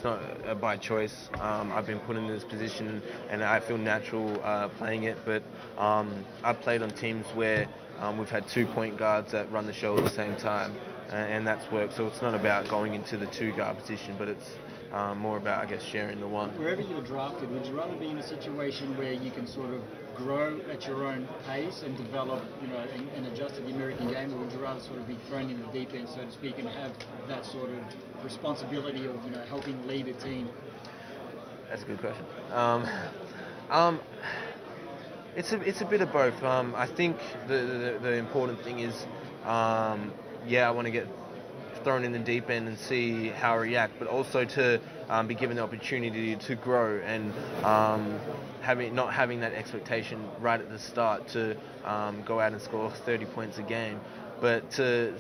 not by choice. I've been put in this position, and I feel natural playing it. But I've played on teams where we've had 2 point guards that run the show at the same time, and that's worked. So it's not about going into the 2 guard position, but it's more about, I guess, sharing the one. Wherever you're drafted, would you rather be in a situation where you can sort of grow at your own pace and develop, and adjust to the American game, or would you rather sort of be thrown in the deep end, so to speak, and have that sort of responsibility of, helping lead a team? That's a good question. It's a bit of both. I think the important thing is, I want to get thrown in the deep end and see how I react, but also to be given the opportunity to grow and not having that expectation right at the start to go out and score 30 points a game, but to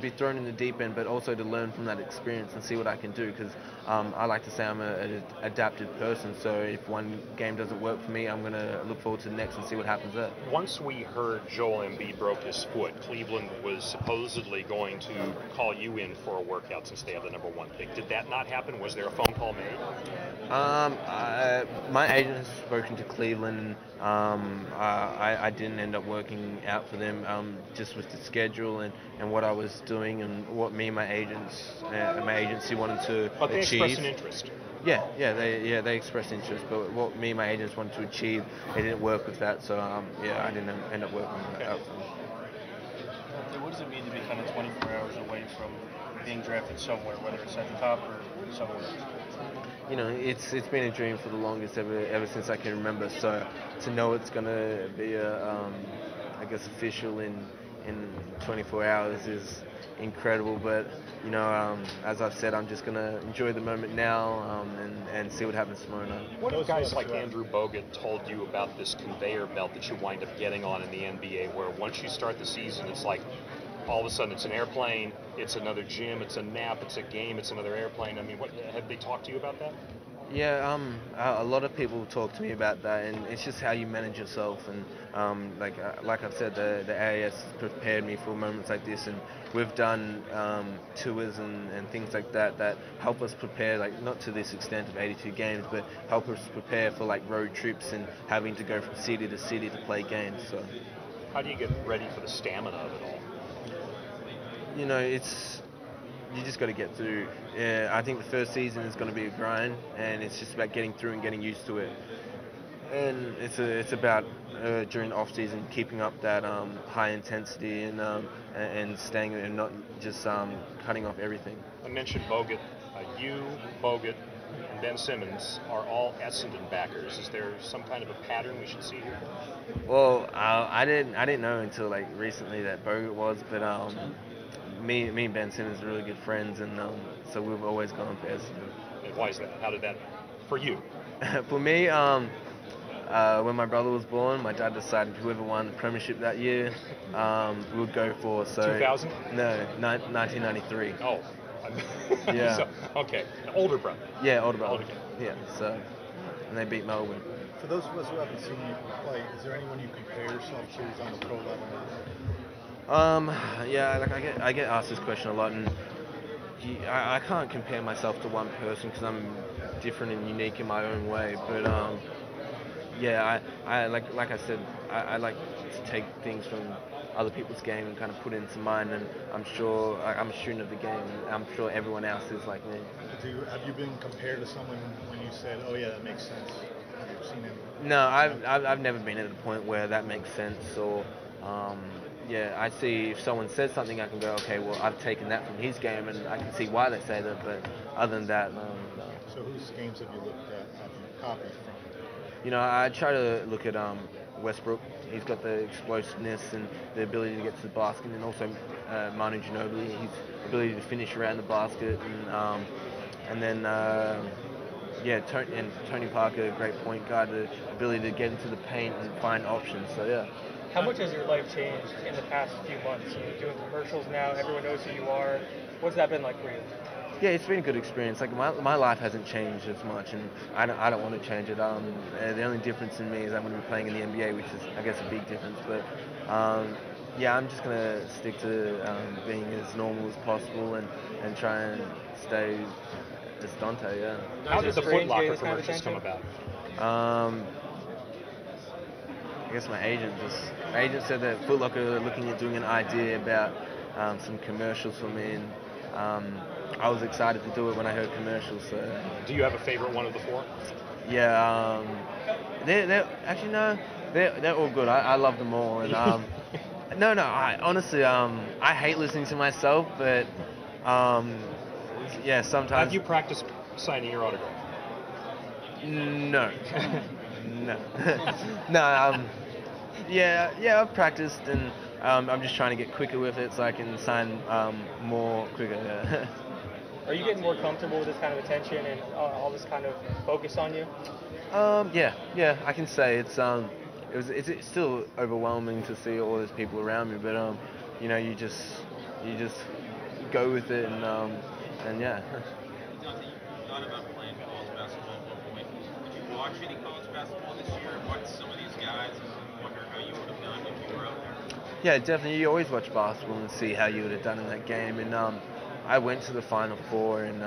be thrown in the deep end, but also to learn from that experience and see what I can do, because I like to say I'm an adaptive person, so if one game doesn't work for me, I'm going to look forward to the next and see what happens there. Once we heard Joel Embiid broke his foot, Cleveland was supposedly going to call you in for a workout since they have the #1 pick. Did that not happen? Was there a phone call made? My agent has spoken to Cleveland. I didn't end up working out for them, just with the schedule and what I was doing and what me and my agency wanted to but they achieve. Expressed an interest. They expressed interest, but what me and my agents wanted to achieve, they didn't work with that, so I didn't end up working out for them. What does it mean to be kind of 24 hours away from being drafted somewhere, whether it's at the top or somewhere else? It's been a dream for the longest ever since I can remember. So to know it's gonna be official in 24 hours is incredible. But as I've said, I'm just gonna enjoy the moment now and see what happens tomorrow night. What have guys like Andrew Bogut told you about this conveyor belt that you wind up getting on in the NBA, where once you start the season, it's like all of a sudden it's an airplane, it's another gym, it's a nap, it's a game, it's another airplane? I mean, what have they talked to you about that? Yeah, a lot of people talk to me about that, and it's just how you manage yourself. And like I've said, the AAS has prepared me for moments like this, and we've done tours and things like that help us prepare, like not to this extent of 82 games, but help us prepare for like road trips and having to go from city to city to play games. So, how do you get ready for the stamina of it all? You just got to get through. Yeah, I think the first season is going to be a grind, and it's just about getting through and getting used to it. And it's about during the off season keeping up that high intensity and staying and not just cutting off everything. I mentioned Bogut. You, Bogut, and Ben Simmons are all Essendon backers. Is there some kind of a pattern we should see here? Well, I didn't know until like recently that Bogut was, but me and Ben Simmons are really good friends, and so we've always gone for Essendon. And why is that? How did that, for you? For me, when my brother was born, my dad decided whoever won the premiership that year, we would go for. So 2000? No, 1993. Oh. Yeah. So, okay. Older brother. Yeah, older brother. Okay. Yeah. So, and they beat Melbourne. For those of us who haven't seen you play, is there anyone you compare yourself to who's on the pro level? I get asked this question a lot, and I can't compare myself to one person because I'm different and unique in my own way. But I like I said, I like to take things from other people's game and kind of put it into mine. And I'm sure I'm a student of the game, and I'm sure everyone else is like me. Have you been compared to someone when you said, "Oh yeah, that makes sense"? Have you seen him? No, I've never been at a point where that makes sense or. I see if someone says something, I can go, okay, well, I've taken that from his game, and I can see why they say that, but other than that, no. So whose games have you looked at, have you copied from? I try to look at Westbrook. He's got the explosiveness and the ability to get to the basket, and also Manu Ginobili, his ability to finish around the basket, and then Tony Parker, great point guard, the ability to get into the paint and find options, so yeah. How much has your life changed in the past few months? You're doing commercials now, everyone knows who you are. What's that been like for you? Yeah, it's been a good experience. Like my life hasn't changed as much, and I don't want to change it. The only difference in me is I'm going to be playing in the NBA, which is, I guess, a big difference. But I'm just going to stick to being as normal as possible and try and Just Dante, yeah. How did the Foot strange Locker getting this kind of commercials come attention? about? I guess my agent said that Foot Locker were looking at doing an idea about some commercials for me, and I was excited to do it when I heard commercials. So Do you have a favorite one of the four? yeah, they're actually no, they're all good. I love them all, and no, I honestly I hate listening to myself, but yeah, sometimes. Have you practiced signing your autograph? No. No. No, yeah, I've practiced, and I'm just trying to get quicker with it so I can sign more quicker. Yeah. Are you getting more comfortable with this kind of attention and all this kind of focus on you? Yeah, I can say it's still overwhelming to see all these people around me, but you know, you just go with it, and yeah. Dante, you thought about playing college basketball at one point. Did you watch any college basketball this year and watch some of these guys and wonder how you would have done if you were out there? Yeah, definitely. You always watch basketball and see how you would have done in that game. And I went to the Final Four, and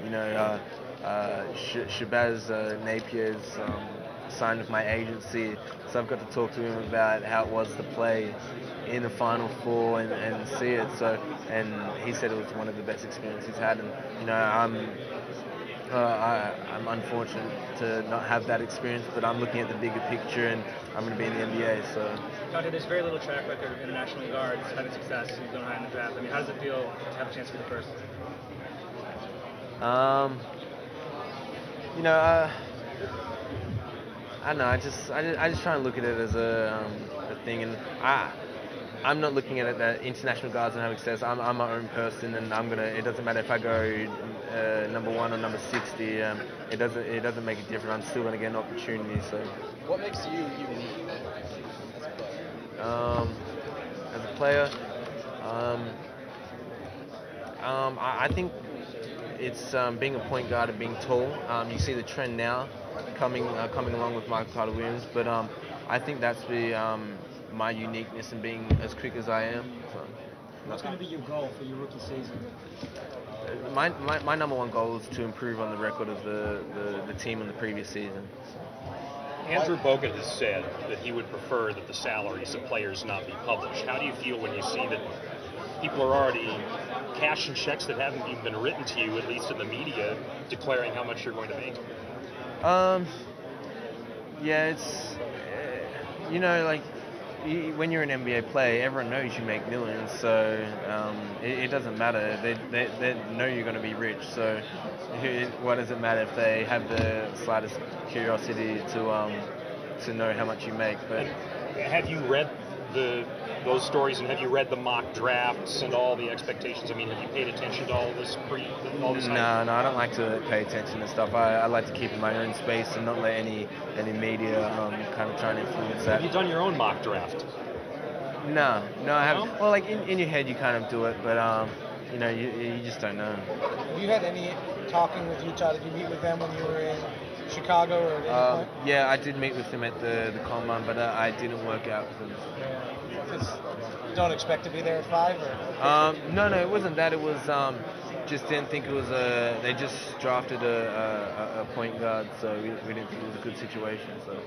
you know, Shabazz Napier's signed with my agency, so I've got to talk to him about how it was to play in the Final Four and see it. So, and he said it was one of the best experiences he's had. And you know, I'm unfortunate to not have that experience, but I'm looking at the bigger picture, and I'm going to be in the NBA. So, Dante, there's very little track record of international guards having success and going high in the draft. I mean, how does it feel to have a chance to be the first? You know, I don't know. I just try and look at it as a thing, and I'm not looking at it that international guards don't have success. I'm my own person, and it doesn't matter if I go number 1 or number 60. It doesn't make a difference. I'm still going to get an opportunity. So. What makes you unique As a player, I think it's being a point guard and being tall. You see the trend now coming along with Michael Carter Williams, but I think that's my uniqueness in being as quick as I am. So. What's going to be your goal for your rookie season? My number one goal is to improve on the record of the team in the previous season. Andrew Bogut has said that he would prefer that the salaries of players not be published. How do you feel when you see that people are already cashing checks that haven't even been written to you, at least in the media, declaring how much you're going to make? Yeah, it's you know, like when you're an NBA player, everyone knows you make millions, so it doesn't matter. They know you're going to be rich, so what does it matter if they have the slightest curiosity to know how much you make? But have you read those stories, and have you read the mock drafts and all the expectations? I mean, have you paid attention to all this No, I don't like to pay attention to stuff. I like to keep in my own space and not let any media kind of try and influence that. Have you done your own mock draft? No, I haven't. Well, like in your head you kind of do it, but you know, you just don't know. Have you had any talking with Utah? Did you meet with them when you were in Chicago or at any point? Yeah, I did meet with them at the combine, but I didn't work out with them. Don't expect to be there at 5? Or? No, it wasn't that. It was just didn't think it was they just drafted a point guard, so we didn't think it was a good situation. So.